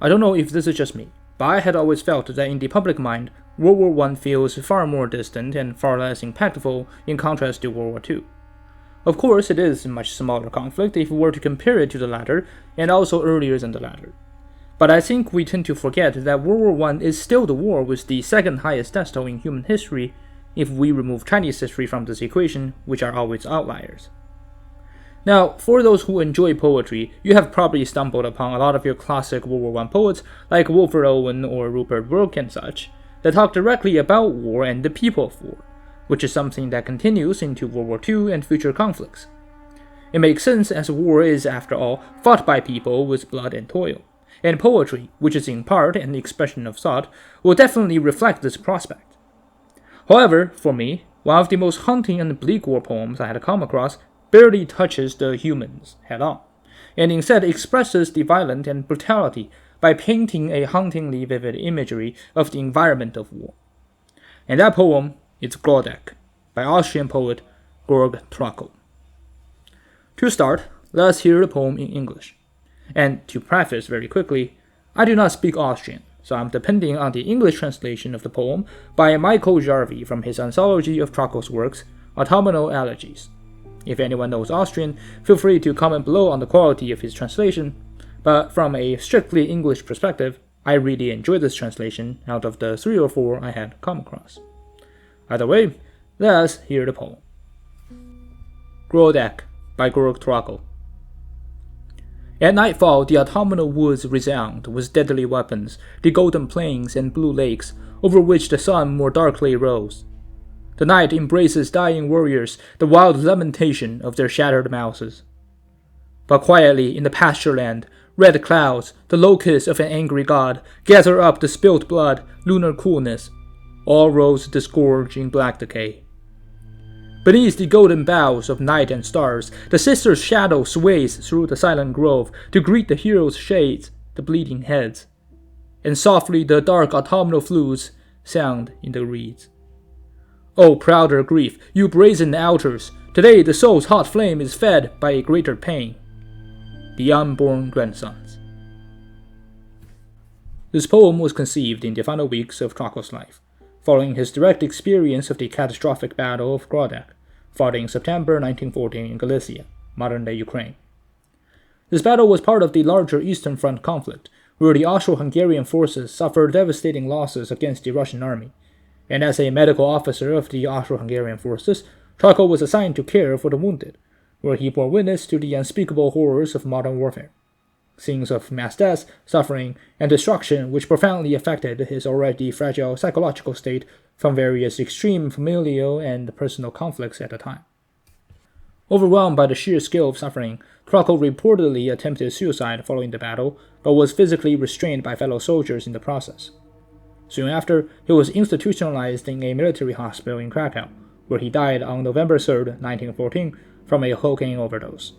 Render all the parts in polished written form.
I don't know if this is just me, but I had always felt that in the public mind, World War I feels far more distant and far less impactful in contrast to World War II. Of course, it is a much smaller conflict if we were to compare it to the latter, and also earlier than the latter. But I think we tend to forget that World War I is still the war with the second highest death toll in human history if we remove Chinese history from this equation, which are always outliers. Now, for those who enjoy poetry, you have probably stumbled upon a lot of your classic World War I poets like Wilfred Owen or Rupert Brooke and such, that talk directly about war and the people of war, which is something that continues into World War II and future conflicts. It makes sense as war is, after all, fought by people with blood and toil, and poetry, which is in part an expression of thought, will definitely reflect this prospect. However, for me, one of the most haunting and bleak war poems I had come across barely touches the humans head-on, and instead expresses the violence and brutality by painting a hauntingly vivid imagery of the environment of war. And that poem is Grodek, by Austrian poet Georg Trakl. To start, let us hear the poem in English. And to preface very quickly, I do not speak Austrian, so I'm depending on the English translation of the poem by Michael Jarvie from his anthology of Trakl's works, Autumnal Elegies. If anyone knows Austrian, feel free to comment below on the quality of his translation, but from a strictly English perspective, I really enjoyed this translation out of the 3 or 4 I had come across. Either way, let us hear the poem. Grodek, by Georg Trakl. At nightfall, the autumnal woods resound with deadly weapons, the golden plains and blue lakes, over which the sun more darkly rose. The night embraces dying warriors, the wild lamentation of their shattered mouths. But quietly in the pasture land, red clouds, the locusts of an angry god, gather up the spilt blood, lunar coolness. All roads disgorge in black decay. Beneath the golden boughs of night and stars, the sister's shadow sways through the silent grove to greet the hero's shades, the bleeding heads. And softly the dark autumnal flutes sound in the reeds. O prouder grief, you brazen altars, today the soul's hot flame is fed by a greater pain. The unborn grandsons. This poem was conceived in the final weeks of Trakl's life, following his direct experience of the catastrophic Battle of Grodek, fought in September 1914 in Galicia, modern-day Ukraine. This battle was part of the larger Eastern Front conflict, where the Austro-Hungarian forces suffered devastating losses against the Russian army, and as a medical officer of the Austro-Hungarian forces, Trakl was assigned to care for the wounded, where he bore witness to the unspeakable horrors of modern warfare. Scenes of mass death, suffering, and destruction which profoundly affected his already fragile psychological state from various extreme familial and personal conflicts at the time. Overwhelmed by the sheer scale of suffering, Trakl reportedly attempted suicide following the battle, but was physically restrained by fellow soldiers in the process. Soon after, he was institutionalized in a military hospital in Krakow, where he died on November 3, 1914, from a cocaine overdose.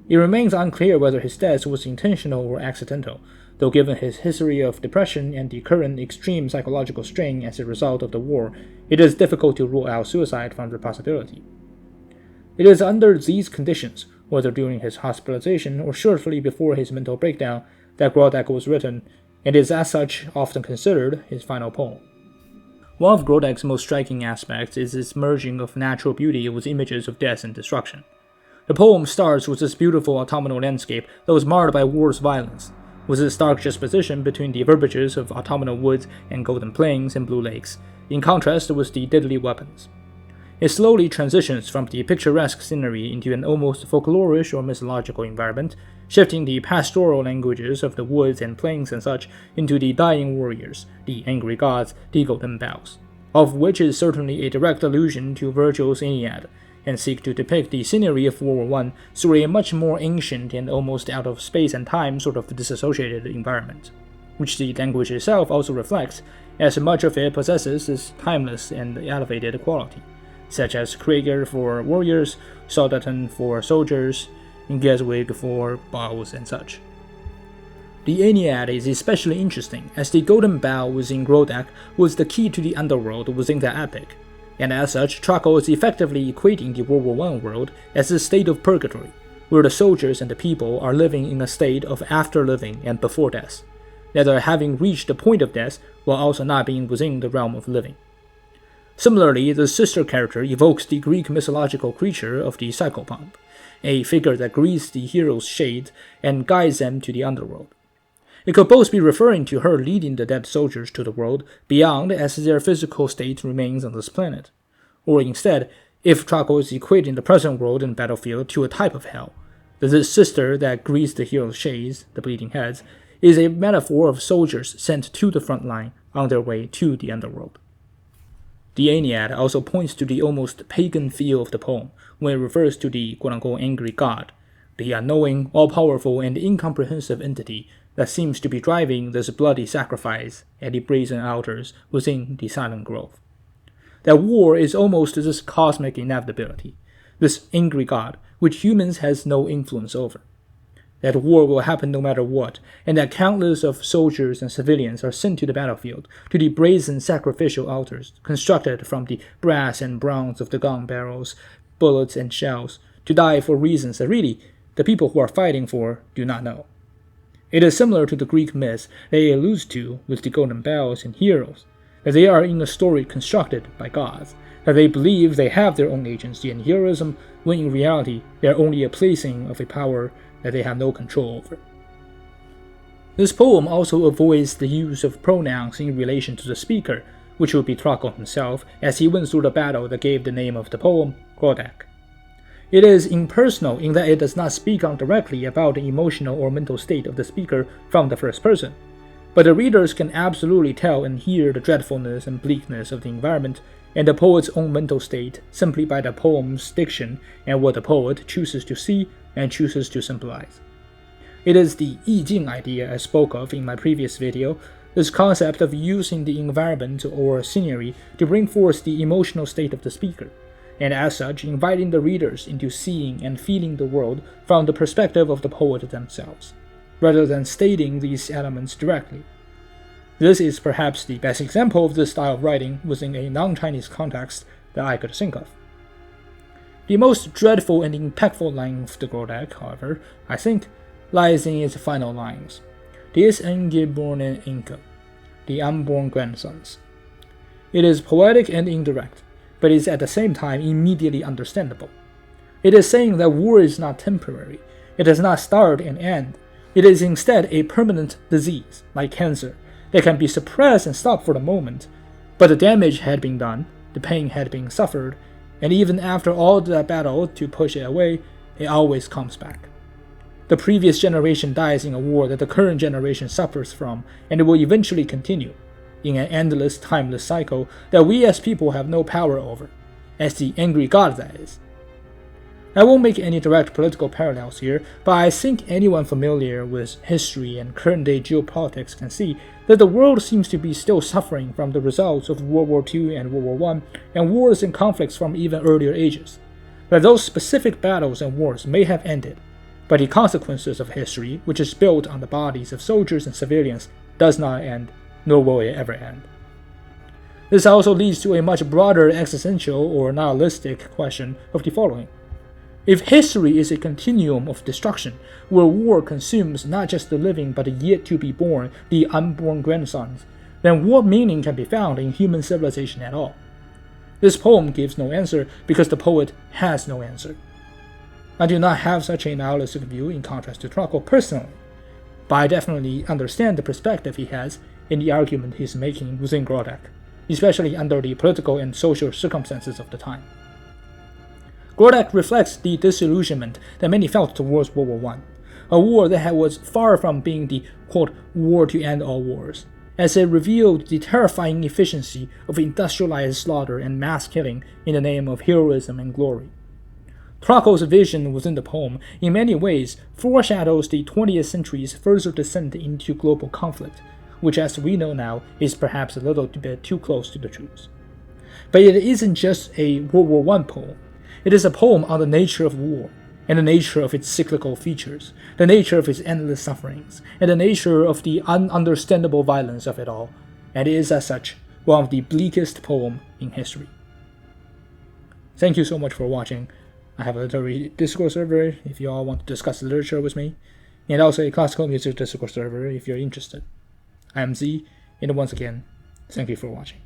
It remains unclear whether his death was intentional or accidental, though given his history of depression and the current extreme psychological strain as a result of the war, it is difficult to rule out suicide from the possibility. It is under these conditions, whether during his hospitalization or shortly before his mental breakdown, that Grodek was written, and is as such often considered his final poem. One of Grodek's most striking aspects is its merging of natural beauty with images of death and destruction. The poem starts with this beautiful autumnal landscape that was marred by war's violence, with its stark juxtaposition between the verbiages of autumnal woods and golden plains and blue lakes, in contrast with the deadly weapons. It slowly transitions from the picturesque scenery into an almost folklorish or mythological environment, shifting the pastoral languages of the woods and plains and such into the dying warriors, the angry gods, the golden boughs, of which is certainly a direct allusion to Virgil's Aeneid, and seek to depict the scenery of World War I through a much more ancient and almost out of space and time sort of disassociated environment, which the language itself also reflects, as much of it possesses its timeless and elevated quality, such as Krieger for warriors, Soldaten for soldiers, and Geswig for bows and such. The Aeneid is especially interesting, as the golden bough within Grodek was the key to the underworld within the epic, and as such, Trakl is effectively equating the World War I world as a state of purgatory, where the soldiers and the people are living in a state of after living and before death, neither having reached the point of death while also not being within the realm of living. Similarly, the sister character evokes the Greek mythological creature of the psychopomp, a figure that greets the hero's shade and guides them to the underworld. It could both be referring to her leading the dead soldiers to the world beyond as their physical state remains on this planet, or instead, if Trakl is equating the present world and battlefield to a type of hell, this sister that greets the hero's shades, the bleeding heads, is a metaphor of soldiers sent to the front line on their way to the underworld. The Aeneid also points to the almost pagan feel of the poem when it refers to the quote-unquote angry god, the unknowing, all-powerful, and incomprehensive entity that seems to be driving this bloody sacrifice at the brazen altars within the silent grove. That war is almost this cosmic inevitability, this angry god which humans has no influence over. That war will happen no matter what, and that countless of soldiers and civilians are sent to the battlefield, to the brazen sacrificial altars constructed from the brass and bronze of the gun barrels, bullets, and shells, to die for reasons that really the people who are fighting for do not know. It is similar to the Greek myths they allude to with the golden bells and heroes, that they are in a story constructed by gods, that they believe they have their own agency and heroism, when in reality they are only a plaything of a power that they have no control over. This poem also avoids the use of pronouns in relation to the speaker, which would be Trakl himself, as he went through the battle that gave the name of the poem, Grodek. It is impersonal in that it does not speak on directly about the emotional or mental state of the speaker from the first person, but the readers can absolutely tell and hear the dreadfulness and bleakness of the environment and the poet's own mental state simply by the poem's diction and what the poet chooses to see and chooses to symbolize. It is the 意境 idea I spoke of in my previous video, this concept of using the environment or scenery to bring forth the emotional state of the speaker, and as such inviting the readers into seeing and feeling the world from the perspective of the poet themselves, rather than stating these elements directly. This is perhaps the best example of this style of writing within a non-Chinese context that I could think of. The most dreadful and impactful line of the Grodek, however, I think, lies in its final lines. Dies Eingeborenen Enkel, the unborn grandsons. It is poetic and indirect, but is at the same time immediately understandable. It is saying that war is not temporary, it does not start and end, it is instead a permanent disease, like cancer, that can be suppressed and stopped for the moment, but the damage had been done, the pain had been suffered, and even after all that battle to push it away, it always comes back. The previous generation dies in a war that the current generation suffers from, and it will eventually continue, in an endless, timeless cycle that we as people have no power over, as the angry god that is. I won't make any direct political parallels here, but I think anyone familiar with history and current-day geopolitics can see that the world seems to be still suffering from the results of World War II and World War I, and wars and conflicts from even earlier ages. That those specific battles and wars may have ended, but the consequences of history, which is built on the bodies of soldiers and civilians, does not end, nor will it ever end. This also leads to a much broader existential or nihilistic question of the following. If history is a continuum of destruction, where war consumes not just the living but the yet-to-be-born, the unborn grandsons, then what meaning can be found in human civilization at all? This poem gives no answer because the poet has no answer. I do not have such a nihilistic view in contrast to Trakl personally, but I definitely understand the perspective he has in the argument he's making within Grodek, especially under the political and social circumstances of the time. Grodek reflects the disillusionment that many felt towards World War I, a war that was far from being the quote, war to end all wars, as it revealed the terrifying efficiency of industrialized slaughter and mass killing in the name of heroism and glory. Trakl's vision within the poem, in many ways, foreshadows the 20th century's further descent into global conflict, which as we know now is perhaps a little bit too close to the truth. But it isn't just a World War I poem. It is a poem on the nature of war, and the nature of its cyclical features, the nature of its endless sufferings, and the nature of the ununderstandable violence of it all, and it is as such one of the bleakest poems in history. Thank you so much for watching. I have a literary Discord server if you all want to discuss literature with me, and also a classical music Discord server if you're interested. I am Z, and once again, thank you for watching.